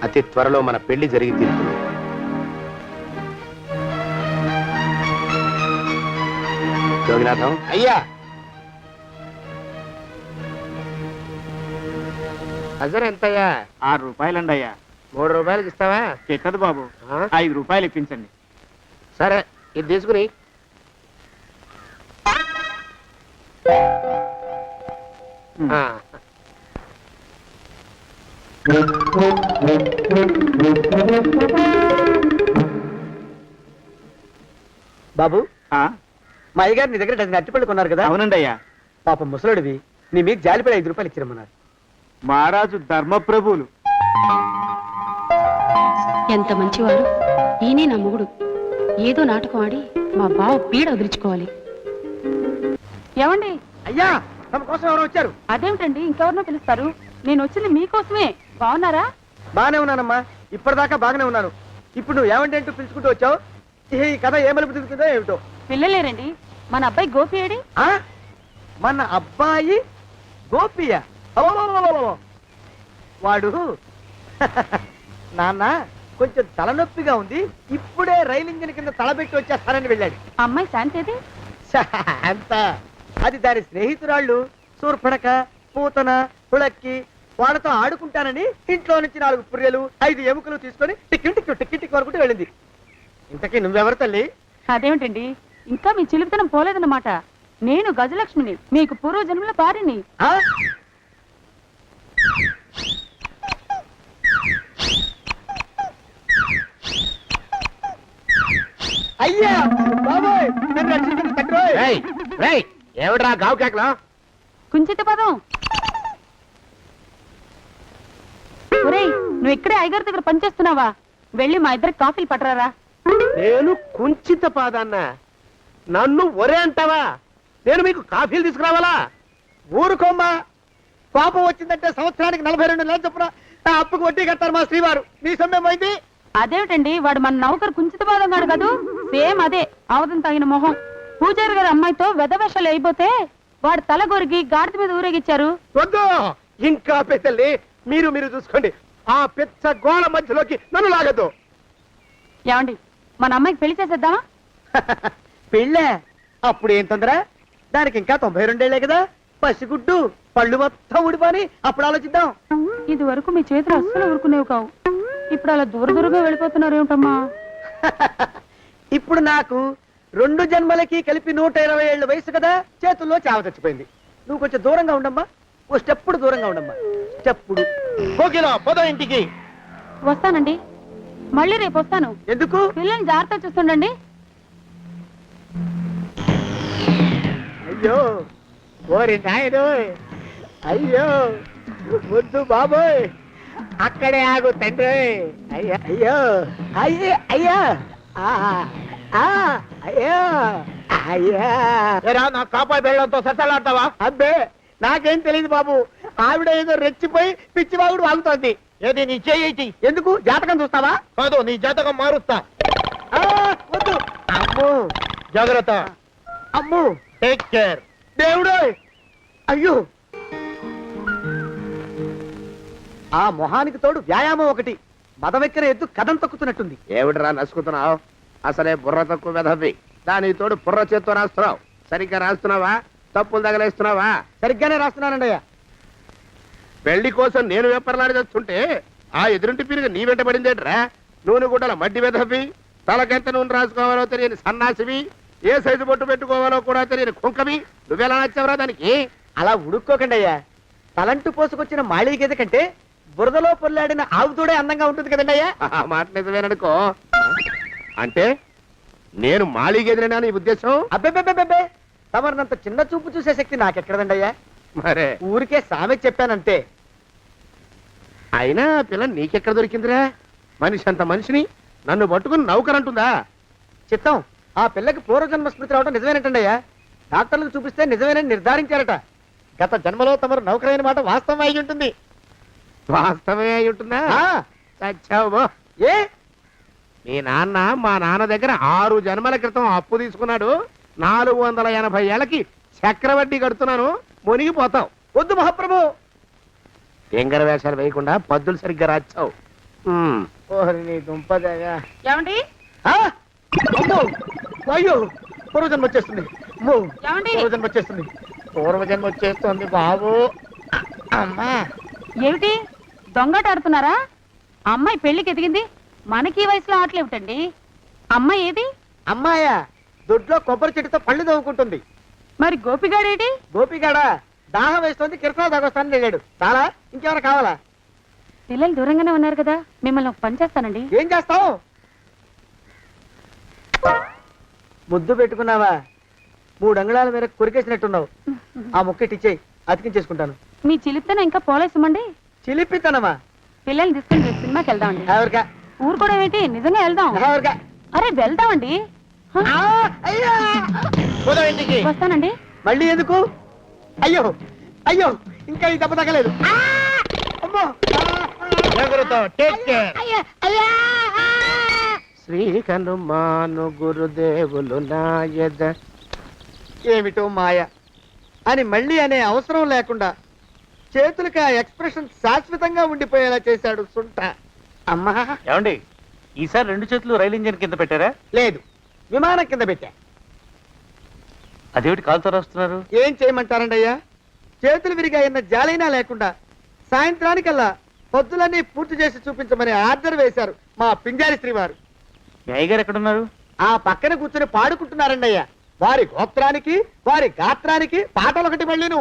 అతి త్వరలో మన పెళ్లి జరిగి తీరుతుంది. జోగినాథం అయ్యా, హజర్ ఎంతయ్యా? 6 రూపాయలండి అయ్యా. 3 రూపాయలకి ఇస్తావా? ఎక్కదు బాబు, 5 రూపాయలు ఇప్పించండి. సరే, ఇది తీసుకుని. బాబు, మా అయ్యగారు నీ దగ్గర డజన్ అరటిపళ్ళు కొన్నారు కదా? అవునండి అయ్యా. పాపం ముసలుడివి, నీ మీకు జాలిపడి 5 రూపాయలు ఇచ్చిరమ్మన్నారు. మహారాజు ధర్మప్రభువులు. ఎంత మంచివారు. ఈయనే నా మొగుడు. ఏదో నాటకం ఆడి మా బావ పీడ వదిలించుకోవాలి. ఏమండి? అయ్యా, తమ కోసం ఎవరు వచ్చారు? అదేమిటండి, ఇంకెవరినో పిలుస్తారు? నేను వచ్చింది మీకోసమే. బాగున్నారా? బాగానే ఉన్నానమ్మా, ఇప్పటిదాకా బాగానే ఉన్నాను. ఇప్పుడు నువ్వు ఏమంటే అంటూ పిలుచుకుంటూ వచ్చావు. ఈ కథ ఏ మలుపు తిరుగుతుందో ఏమిటో. పిల్లలేరండి. మన అబ్బాయి గోపి ఏడి? మన అబ్బాయి గోపియ? వాడు నాన్న కొంచెం తలనొప్పిగా ఉంది, ఇప్పుడే రైలు ఇంజిన్ కింద తలబెట్టి వచ్చేస్తానని వెళ్ళాడు. అమ్మాయి శాంతేది? అంత అది దాని స్నేహితురాళ్ళు సూర్పడక, పూతన, పుళక్కి వాళ్ళతో ఆడుకుంటానని ఇంట్లో నుంచి 4 పుర్రెలు 5 ఎముకలు తీసుకొని టిక్కి టిక్కి టిక్కి టిక్కి వరకు వెళ్ళింది. ఇంతకీ నువ్వెవరు తల్లి? అదేమిటండి, ఇంకా మీ చిలుపుతనం పోలేదన్నమాట. నేను గజలక్ష్మిని, మీకు పూర్వజన్మల భార్యని. అయ్యా బాబోయ్, నన్ను రక్షించండి తండ్రోయ్. ఏమిట్రా గావు కేకలో? కుంచిత పదం. ఒరేయ్, నువ్వు ఇక్కడే అయ్యగారి దగ్గర పనిచేస్తున్నావా? వెళ్ళి మా ఇద్దరికి కాఫీలు పట్టరారా. నేను కుంచిత పాదాన్న, నన్ను ఒరే అంటావా? నేను మీకు కాఫీలు తీసుకురావాలా? ఊరుకోమ్మా, పాపం వచ్చిందంటే సంవత్సరానికి 42 నెలలు చొప్పున ఆ అప్పుకు వడ్డీ కట్టారు మా శ్రీవారు. నీ సొమ్మేం పోయింది? అదేమిటండి, వాడు మన నౌకరు కుంచిత పాదం గాడు కదూ. సేమ్ అదే, అవధం తగిన మొహం. పూజారి గారి అమ్మాయితో వెధవేషాలు అయిపోతే వాడు తల గొరిగి గాడిద మీద ఊరేగిచ్చారు. వద్దు, ఇంకా పెద్దల్ని మీరు చూసుకోండి. ఆ పెద్ద గోళ మధ్యలోకి నన్ను లాగద్దు. ఏమండి, మన అమ్మాయికి పెళ్లి చేసేద్దామా? పెళ్ళే? అప్పుడు ఏం తొందర? దానికి ఇంకా 92 ఏళ్లే కదా. పసిగుడ్డు పళ్ళు మొత్తం ఊడిపోని అప్పుడు ఆలోచిద్దాం. ఇది వరకు మీ చేతులు అస్సలు ఊరుకునేవి కావు. ఇప్పుడు అలా దూరంగా వెళ్ళిపోతున్నారు ఏమిటమ్మా? ఇప్పుడు నాకు 2 జన్మలకి కలిపి 120 ఏళ్ళ వయసు కదా. చేతుల్లో చావ చచ్చిపోయింది. నువ్వు కొంచెం దూరంగా ఉండమ్మా, ఓ స్టెప్పుడు దూరంగా ఉండమ్మా. స్టెప్పుడు కోకిలో పోదా ఇంటికి. వస్తానండి, మళ్ళీ రేపు వస్తాను. ఎందుకు? పిల్లల్ని జాగ్రత్త చూస్తుండండి. అయ్యో ఓరి నాయుడు, అయ్యో వద్దు బాబోయ్, అక్కడే ఆగు తండ్రి. అయ్యా అయ్యో అయ్యో అయ్యా అయ్యో అయ్యా. నా కాపాయి బెళ్ళంతో సత్తలాడతావా? అబ్బే నాకేం తెలియదు బాబు. ఆవిడ ఏదో రెచ్చిపోయి పిచ్చివాగుడు వాగుతోంది. ఏది నీ చేయి? ఎందుకు? జాతకం చూస్తావా? కాదు, నీ జాతకం మారుస్తా. వద్దు. అమ్మో జాగ్రత్త. అమ్మో టేక్ కేర్. దేవుడు అయ్యో. ఆ మొహానికి తోడు వ్యాయామం ఒకటి. మదవెక్కిన ఎద్దు కథం తొక్కుతున్నట్టుంది. ఏమిటిరా నసుకుతున్నావు? అసలే బుర్ర తక్కువ వెధవి. దాని తోడు బుర్ర చేత్తో రాస్తున్నావు. సరిగ్గా రాస్తున్నావా? తప్పులు తగలేస్తున్నావా? సరిగ్గానే రాస్తున్నానండి అయ్యా. పెళ్లి కోసం నేను వెప్పర్లాడి చేస్తుంటే ఆ ఎదురింటి పీరుగా నీ వెంట పడిందేట్రా? నూనె గుడ్డల మడ్డి వెధవి, తలకెంత నూనె రాసుకోవాలో తెలియని సన్నాసివి, ఏ సైజు బొట్టు పెట్టుకోవాలో కూడా తెలియని కుంకవి. నువ్వెలా నచ్చావురా దానికి? అలా ఉడుక్కోకండి అయ్యా. తలంటు పోసుకొచ్చిన మాళీ గేదె కంటే బురదలో పొల్లాడిన ఆవుతోడే అందంగా ఉంటుంది కదండి అయ్యా. ఆ మాట నిజమేననుకో. అంటే నేను మాళీగేదినా నీ ఉద్దేశం? అబ్బెబ్బెబ్బెబ్బే, తమరినంత చిన్న చూపు చూసే శక్తి నాకెక్కడదండి అయ్యా. మరే ఊరికే సామె చెప్పానంతే. అయినా ఆ పిల్ల నీకెక్కడ దొరికిందిరా? మనిషి అంత మనిషిని నన్ను పట్టుకుని నౌకరంటుందా? చిత్తం, ఆ పిల్లకి పూర్వజన్మ స్మృతి రావడం నిజమేనంటండి అయ్యా. డాక్టర్లకు చూపిస్తే నిజమేనని నిర్ధారించారట. గత జన్మలో తమరు నౌకరైన మాట వాస్తవం అయి ఉంటుంది. వాస్తవమే అయి ఉంటుందా? చచ్చావు. ఏ మీ నాన్న మా నాన్న దగ్గర 6 జన్మల క్రితం అప్పు తీసుకున్నాడు. 480 ఏళ్ళకి చక్రవడ్డీ కడుతున్నాను. మునిగిపోతావు. వద్దు మహాప్రభు. ఎంగర వేషాలు వేయకుండా పద్దులు సరిగ్గా రాచావు. ఓహరి నీ దుంపదగా. ఏమండి అమ్మో అయ్యో, పూర్వజన్మ వచ్చేస్తుంది. అమ్మో, ఏమండి? పూర్వజన్మ వచ్చేస్తుంది. పూర్వజన్మ వచ్చేస్తుంది బాబు. అమ్మా ఏమిటి దొంగట ఆడుతున్నారా? అమ్మాయి పెళ్లికి ఎదిగింది, మనకి ఈ వయసులో ఆటలేమిటండి? అమ్మాయి ఏది? అమ్మాయా దొడ్లో కొబ్బరి చెట్టుతో పళ్ళు తవ్వుకుంటుంది. మరి గోపిగాడేటి? గోపిగాడ దాహం వేస్తుంది, కిరసా దాగొస్తానని వెళ్ళాడు. చాలా ఇంకేమైనా కావాలా? పిల్లలు దూరంగానే ఉన్నారు కదా, మిమ్మల్ని ఒక పని చేస్తానండి. ఏం చేస్తావు? ముద్దు పెట్టుకున్నావా? 3 అంగుళాల మేర కొరికేసినట్టున్నావు. ఆ ముక్కటిచ్చేయి, అతికించేసుకుంటాను. మీ చిలిపితేనే ఇంకా పోలేసమండి. చిలిపితనమా? పిల్లల్ని తీసుకుని రేపు సినిమాకి వెళ్దామండి. ఎవరికా? ఊరు కూడా ఏంటి, నిజంగా వెళ్దాం. ఎవరికా? అరే వెళ్దామండి. హ, అయ్యా ఇంటికి వస్తానండి. మళ్ళీ ఎందుకు? అయ్యో అయ్యో, ఇంకా ఈ దెబ్బ తగ్గలేదు. అమ్మో. శ్రీ హనుమాను గురుదేవులు నాయద. ఏమిటో మాయ అని మళ్ళీ అనే అవసరం లేకుండా చేతులకి ఆ ఎక్స్ప్రెషన్ శాశ్వతంగా ఉండిపోయేలా చేశాడు సుంట. అమ్మా ఏమండి, ఈసారి 2 చేతులు రైలు ఇంజిన్ కింద పెట్టారా? లేదు, విమానం కింద పెట్టా. అదేమిటి కాలుతో రాస్తున్నారు? ఏం చేయమంటారండి అయ్యా? చేతులు విరిగాయన్న జాలైనా లేకుండా సాయంత్రానికల్లా పొద్దులన్నీ పూర్తి చేసి చూపించమని ఆర్డర్ వేశారు మా పింజారి శ్రీ వారు. మీ అయ్యగారు ఎక్కడున్నారు? ఆ పక్కన కూర్చుని పాడుకుంటున్నారండి అయ్యా. వారి గోత్రానికి వారి గాత్రానికి పాటలు ఒకటి మళ్ళీను.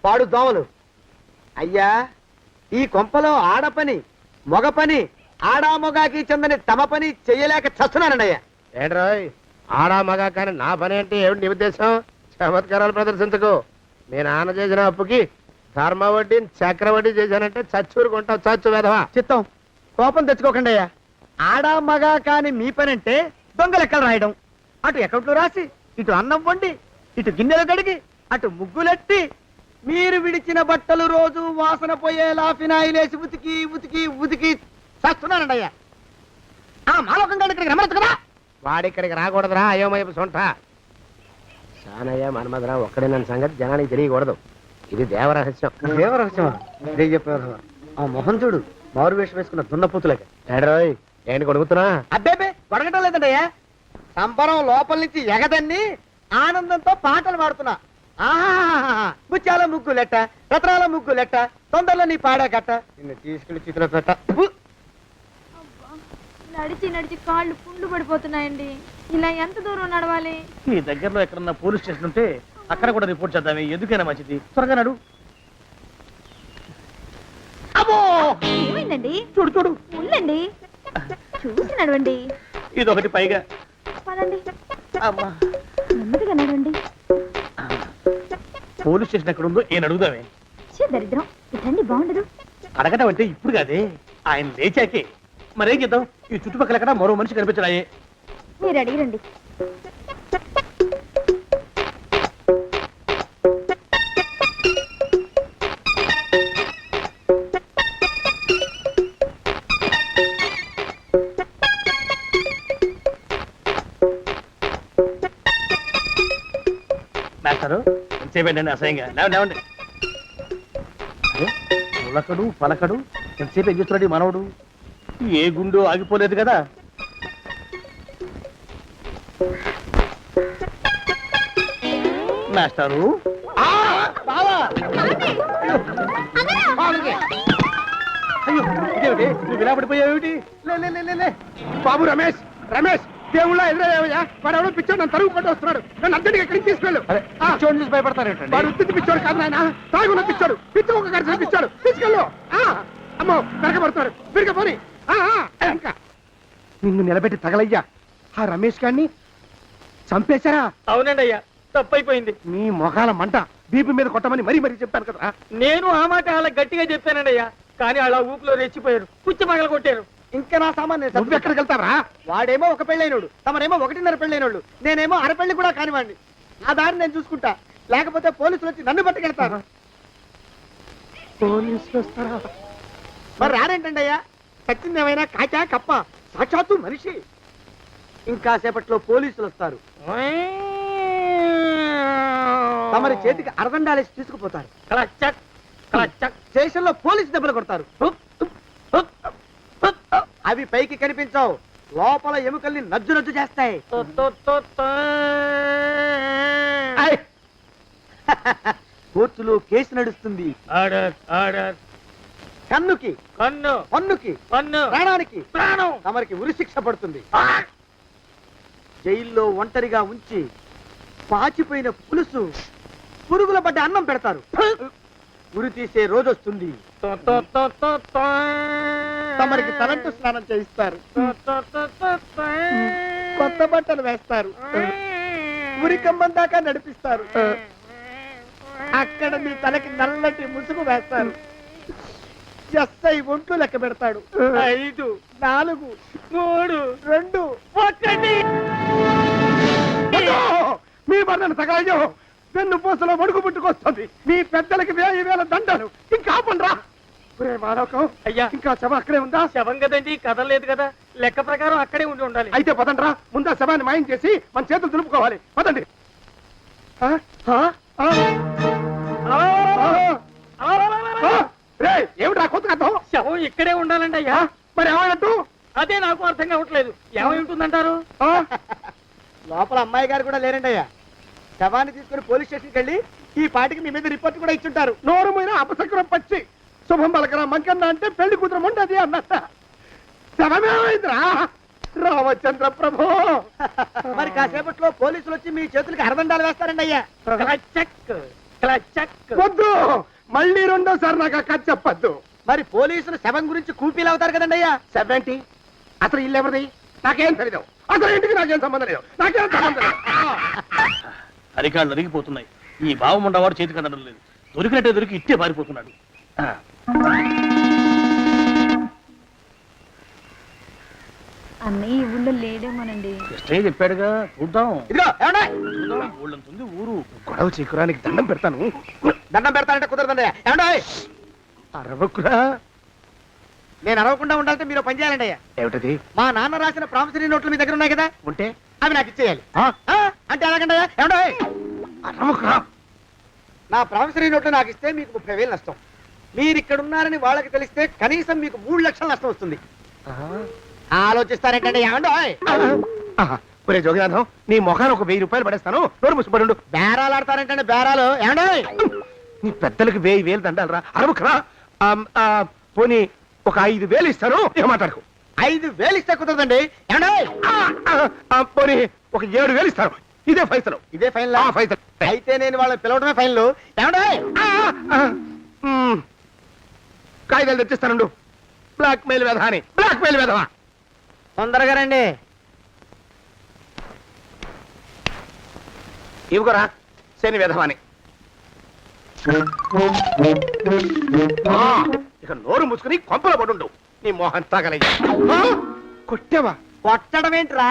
పాడు దోమలు. అయ్యా, ఈ కొంపలో ఆడపని మొగ పని ఆడా మొగాకి చెందని తమ పని చెయ్యలేక చస్తున్నానండి అయ్యా. ఏంట్రాయ్ ఆడా మగా కానీ నా పని అంటే ఏమిటి నీ ఉద్దేశం? చమత్కారాలు ప్రదర్శించకు. మీ నాన్న చేసిన అప్పుకి ధర్మ వడ్డీ చక్రవడ్డీ చేశానంటే చచ్చూరుకుంటావు. చచ్చు వెధవా. చిత్తం, కోపం తెచ్చుకోకండి అయ్యా. ఆడా మగా కాని మీ పని అంటే దొంగ లెక్కలు రాయడం. అటు అకౌంట్లో రాసి, ఇటు అన్నం వండి, ఇటు గిన్నెలు కడిగి, అటు ముగ్గులెట్టి, మీరు విడిచిన బట్టలు రోజు వాసన పోయేలా ఫినాయిలేసి ఉతికి ఉతికి ఉతికి చస్తున్నానండి అయ్యా. ఆ మాలోకం గారి ఇక్కడికి రమ్మనొచ్చు కదా. వాడిక్కడికి రాకూడదురా అయోమయపు సొంట. సానయ్య మన్మధరా ఒక్కడే నన్ను సంగతి జనానికి తెలియకూడదు. ఇది దేవరహస్యం. దేవరహస్యమా? ఇదే చెప్పారు. ఆ మొహం చూడు, మారు వేషం వేసుకున్న దున్నపోతులకి. ఏడ్రోయ్ ఏంటి కొడుకుతున్నా? అబ్బేబే గొడగటం లేదండి అయ్యా. సంబరం లోపల నుంచి ఎగదన్ని ఆనందంతో పాటలు పాడుతున్నా. ఆహా, ముత్యాల ముగ్గులెట్ట, రత్నాల ముగ్గులెట్ట, తొందరలో నీ పాడా కట్ట, నిన్ను తీసుకెళ్లి చిత్ర పెట్ట. నడిచి నడిచి కాళ్ళు పుండ్లు పడిపోతున్నాయండి. ఇలా ఎంత దూరం నడవాలి? ఈ దగ్గరలో ఎక్కడన్నా పోలీస్ స్టేషన్ ఉంటే అక్కడ కూడా రిపోర్ట్ చేద్దామే. ఎందుకైనా మంచిది. త్వరగా నడు. ఏమైందండి? చూడు చూడు. ఉండండి, చూసి నడవండి. ఇదొకటి పైగా. పదండి. అమ్మా, నెమ్మదిగా నడవండి. పోలీస్ స్టేషన్ ఎక్కడ ఉందో ఈయన అడుగుదామే. దరిద్రం ఇటండి బాగుండదు. అడగటం అంటే ఇప్పుడు కాదే, ఆయన లేచాకే. మరేం చేద్దాం, ఈ చుట్టుపక్కల ఎక్కడ మరో మనిషి కనిపించడాయే. మీరు అడిగిరండి. మాస్టారు ఎంతసేపండి అసహ్యంగా? లేవండి. అరే, పులకడు పలకడు, ఎంతసేపు ఏం చేస్తున్నాడు ఈ మనవడు? ఏ గుండు ఆగిపోలేదు కదా. మాస్టారు, అయ్యో ఇదేమిటి, నువ్వు ఇలా పడిపోయావేమిటి? లే. బాబు రమేష్, రమేష్ దేవుళ్ళ ఎదురయ్యా, వాడు ఎవడో పిచ్చోడు నన్ను తరుగు పట్టి వస్తున్నాడు. నన్ను అద్దెకి ఎక్కడికి తీసుకెళ్ళు. చూడండి చూసి భయపడతారేంటండి? వాడు ఉత్తి పిచ్చోడు కాదు నాయన, తాగున్న పిచ్చాడు, పిచ్చి ఒక గడిచిన పిచ్చాడు. తీసుకెళ్ళు. అమ్మో వెనకబడుతున్నాడు, తిరిగి పోని. ఇంకా నిన్ను నిలబెట్టి తగలయ్యా. ఆ రమేష్ గారిని చంపేశారా? అవునండి అయ్యా, తప్పైపోయింది. నీ మొఖాల మంట, బీపీ మీద కొట్టమని మరీ చెప్పాను కదా. నేను ఆ మాట అలా గట్టిగా చెప్పానండి అయ్యా, కానీ అలా ఊపిలో రెచ్చిపోయారు, పుచ్చి పగల కొట్టారు. ఇంకా నా సామాన్ నువ్వు ఎక్కడికి వెళ్తావరా? వాడేమో ఒక పెళ్ళైనోడు, తమరేమో 1.5 పెళ్ళైనోళ్ళు, నేనేమో అరపెళ్ళి కూడా కానివ్వండి. ఆ దారి నేను చూసుకుంటా, లేకపోతే పోలీసులు వచ్చి నన్ను పట్టుకెళ్తారు. పోలీసులు వస్తారా? మరి రారేంటండి అయ్యా, చచ్చింది ఏమైనా కాచా కప్ప, సాక్షాత్తు మనిషి. ఇంకా సేపట్లో పోలీసులు వస్తారు, తమరి చేతికి అరదండాలేసి తీసుకుపోతారు. స్టేషన్ లో పోలీసు దెబ్బలు కొడతారు, అవి పైకి కనిపించవు, లోపల ఎముకల్ని నజ్జు చేస్తాయి. కోర్టులో కేసు నడుస్తుంది. కన్నుకి కన్ను, పన్నుకి పన్ను, ప్రాణానికి ప్రాణం. తమరికి ఉరిశిక్ష పడుతుంది. జైల్లో ఒంటరిగా ఉంచి పాచిపోయిన పులుసు, పురుగుల పడ్డ అన్నం పెడతారు. ఉరి తీసే రోజు వస్తుంది. తమరికి తలంటు స్నానం చేయిస్తారు, కొత్త బట్టలు వేస్తారు, ఉరికంబం దాకా నడిపిస్తారు. అక్కడ మీ తలకి నల్లటి ముసుగు వేస్తారు. ఎస్ఐ ఒంట్లు లెక్క పెడతాడు. 5, 4, 3, 2, 1. మీ బంధను తగాయో, వెన్ను పూసలో మడుగు పుట్టుకొస్తుంది. మీ పెద్దలకి 1000 దండలు. ఇంకా ఆపండ్రా. మానవకం అయ్యా, ఇంకా శవం అక్కడే ఉందా? శవం కదండి, కదలలేదు కదా, లెక్క ప్రకారం అక్కడే ఉండాలి. అయితే పదండ్రా, ముందా శవాన్ని మాయం చేసి మన చేతులు దులుపుకోవాలి. పదండి. ఏమిట్రా కొత్త కథ? శవం ఇక్కడే ఉండాలండి అయ్యా. మరి ఏమైనట్టు? అదే నాకు అర్థం కావట్లేదు, ఏమై ఉంటుందంటారు? లోపల అమ్మాయి గారు కూడా లేరండి అయ్యా. శవాన్ని తీసుకుని పోలీస్ స్టేషన్కి వెళ్ళి ఈ పాటికి మీ మీద రిపోర్ట్ కూడా ఇచ్చుంటారు. నోరు మీద అపశకురం పచ్చి శుభం పలకరా మంకన్న అంటే పెళ్లి కూతురు ఉండదు అన్నట్ట. శవమేమైందిరా రామచంద్ర ప్రభు? మరి కాసేపట్లో పోలీసులు వచ్చి మీ చేతులకి అరదండాలు వేస్తారండి అయ్యా. వద్దు, మళ్ళీ రెండోసారి నాకు ఆ కథ చెప్పద్దు. మరి పోలీసులు శవం గురించి కూపీలు అవుతారు కదండి అయ్యా. సెవెంటీ అసలు ఇల్లు ఎవరిది? నాకేం తెలియదు. అసలు ఇంటికి నాకేం సంబంధం లేదు. నాకేం సంబంధం లేదు. అరికాళ్ళు అరిగిపోతున్నాయి. ఈ భావం ఉండవాడు చేతికి అందడం లేదు. దొరికినట్టే దొరికి ఇట్టే పారిపోతున్నాడు. అన్నయ్య ఈ ఊళ్ళో లేడేమోనండి. కృష్ణయ్య చెప్పాడుగా, చూద్దాం. ఇదిగో ఏమండే? ఊళ్ళంతుంది ఊరు. గొడవ చీకురానికి దండం పెడతాను. దండం పెడతానంటే కుదరదండి. ఏమండే? అరవకురా. నేను అరవకుండా ఉండాలంటే మీరు పని చేయాలండి అయ్యా. ఏమిటది? మా నాన్న రాసిన ప్రామిసరీ నోట్లు మీ దగ్గర ఉన్నాయి కదా, ఉంటే అవి నాకు ఇచ్చేయాలి. అంటే ఎలాగండి అయ్యా? ఏమండే? అరవకురా. నా ప్రామిసరీ నోట్లు నాకు ఇస్తే మీకు 30,000 నష్టం. మీరు ఇక్కడ ఉన్నారని వాళ్ళకి తెలిస్తే కనీసం మీకు 3 లక్షల నష్టం వస్తుంది. ఆలోచిస్తారేంటండి? ఏమండో? ఒరే జోగినాథం, నీ మొఖాన్ని ఒక 1000 రూపాయలు పడేస్తాను. నోరు ముసుపడు. బేరాలు ఆడతారేంటండి? బేరాలు ఏమండో? నీ పెద్దలకు 1000 దండాలరా. అరవకురా. పోనీ ఒక 5,000 ఇస్తాను. ఏమాటాడుకో. 5,000 ఇస్తే కుదరదండి. ఏమండో? పోనీ ఒక 7,000 ఇస్తాను. ఇదే ఫైసలు. ఇదే ఫైన్. ఫైసలు. అయితే నేను వాళ్ళని పిలవడమే ఫైన్లు. ఏమండో? కాగితాలు తెచ్చిస్తానండు. బ్లాక్ మెయిల్ వెధవా అని. బ్లాక్ మెయిల్ వెధవా. తొందరగా రండి. ఇవిగోరా శని విధమని ఇక నోరు మూసుకుని కొంపలో పడుండు నీ మోహన్ తగలయ్య కొట్టావా? కొట్టడం ఏంట్రా,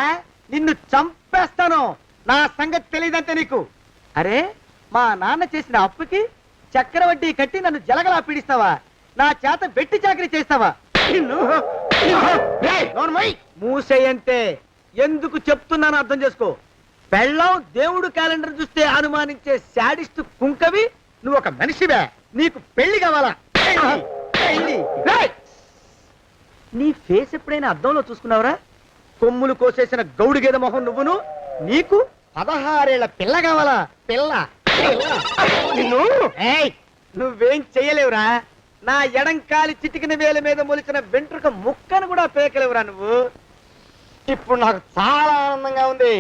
నిన్ను చంపేస్తాను. నా సంగతి తెలియదంటే నీకు. అరే, మా నాన్న చేసిన అప్పుకి చక్రవడ్డీ కట్టి నన్ను జలగలా పీడిస్తావా? నా చేత వెట్టి చాకరీ చేస్తావా? మూసేయంటే ఎందుకు చెప్తున్నాను అర్థం చేసుకో. పెళ్ళం దేవుడు క్యాలెండర్ చూస్తే అనుమానించే శాడిస్ట్ కుంకవి నువ్వు ఒక మనిషివే. నీకు పెళ్లి కావాలా? పెళ్లి. నీ ఫేస్ ఎప్పుడైనా అద్దంలో చూసుకున్నావురా? కొమ్ములు కోసేసిన గౌడు గేదె మొహం నువ్వును. నీకు 16 ఏళ్ల పిల్ల కావాలా? పిల్ల. నువ్వేం చెయ్యలేవురా. నా ఎడంకాలి చిటికిన వేల మీద మొలిచిన వెంట్రుక ముక్కను కూడా పేకలేవురా నువ్వు. ఇప్పుడు నాకు చాలా ఆనందంగా ఉంది.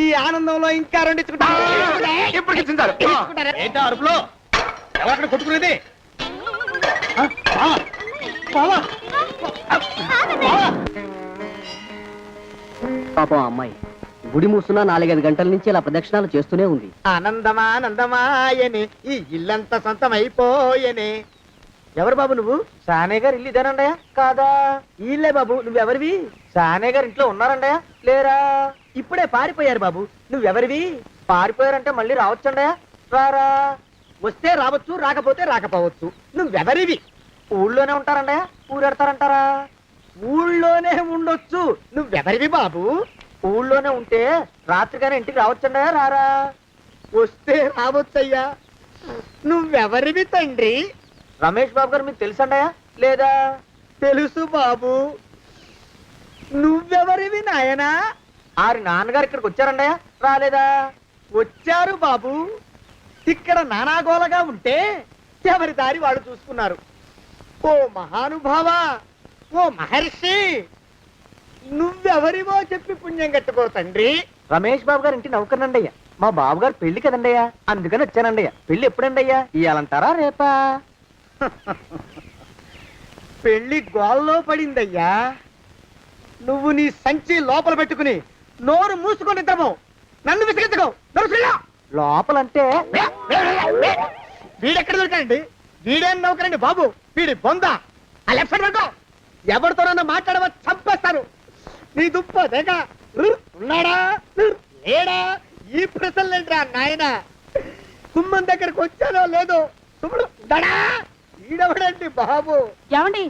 ఈ ఆనందంలో ఇంకా రెండించుకుంటా. ఏంటా అరుపులో? ఎవరక్కడ కొట్టుకునేది? పాపం అమ్మాయి గుడి మూస్తున్నా 4-5 గంటల నుంచి ఇలా ప్రదక్షిణాలు చేస్తూనే ఉంది. ఆనందమానందమాయని ఈ ఇల్లంతా సొంతం అయిపోయని. ఎవరు బాబు నువ్వు? సానే గారు ఇల్లు ఇదేనండయా? కాదా? ఇల్లే బాబు. నువ్వెవరివి? సానే గారు ఇంట్లో ఉన్నారండయా? లేరా? ఇప్పుడే పారిపోయారు బాబు. నువ్వెవరివి? పారిపోయారంటే మళ్ళీ రావచ్చండయా? రారా? వస్తే రావచ్చు, రాకపోతే రాకపోవచ్చు. నువ్వెవరివి? ఊళ్ళోనే ఉంటారండయా? ఊరెడతారంటారా? ఊళ్ళోనే ఉండొచ్చు. నువ్వెవరివి బాబు? ఊళ్ళోనే ఉంటే రాత్రిగానే ఇంటికి రావచ్చండయా? రారా? వస్తే రావచ్చయ్యా. నువ్వెవరివి తండ్రి? రమేష్ బాబు గారు మీకు తెలుసండయా? లేదా? తెలుసు బాబు. నువ్వెవరివి నాయనా? ఆరి నాన్నగారు ఇక్కడికి వచ్చారండయా? రాలేదా? వచ్చారు బాబు. ఇక్కడ నానాగోలగా ఉంటే ఎవరి దారి వాళ్ళు చూసుకున్నారు. ఓ మహానుభావా, ఓ మహర్షి, నువ్వెవరివో చెప్పి పుణ్యం కట్టుకో తండ్రి. రమేష్ బాబు గారు ఇంటి నౌకర్నండయ్యా. మా బాబు గారు పెళ్లి కదండయ్యా, అందుకని వచ్చానండయ్యా. పెళ్లి ఎప్పుడండయ్యా? ఇయ్యాలంటారా రేపా? పెళ్లి గోల్లో పడిందయ్యా. నువ్వు నీ సంచి లోపల పెట్టుకుని నోరు మూసుకొని ఇద్దాము. నన్ను విసిగించుకో. లోపలంటే వీడెక్కడ దొరికాడండి? వీడేం నౌకరండి బాబు, వీడి బొంద. ఆ లెఫ్ట్ సైడ్ పెట్టుకో. ఎవరితోనన్నా మాట్లాడవా చంపేస్తాను. నీ దుప్ప దేక ఉన్నాడా లేడా? ఈ ప్రశ్నలేంట్రా నాయన. కుమ్మం దగ్గరకు వచ్చానో లేదో. సుమ్ముడు ఉన్నాడా? ఈడవడండి బాబు. ఏమండి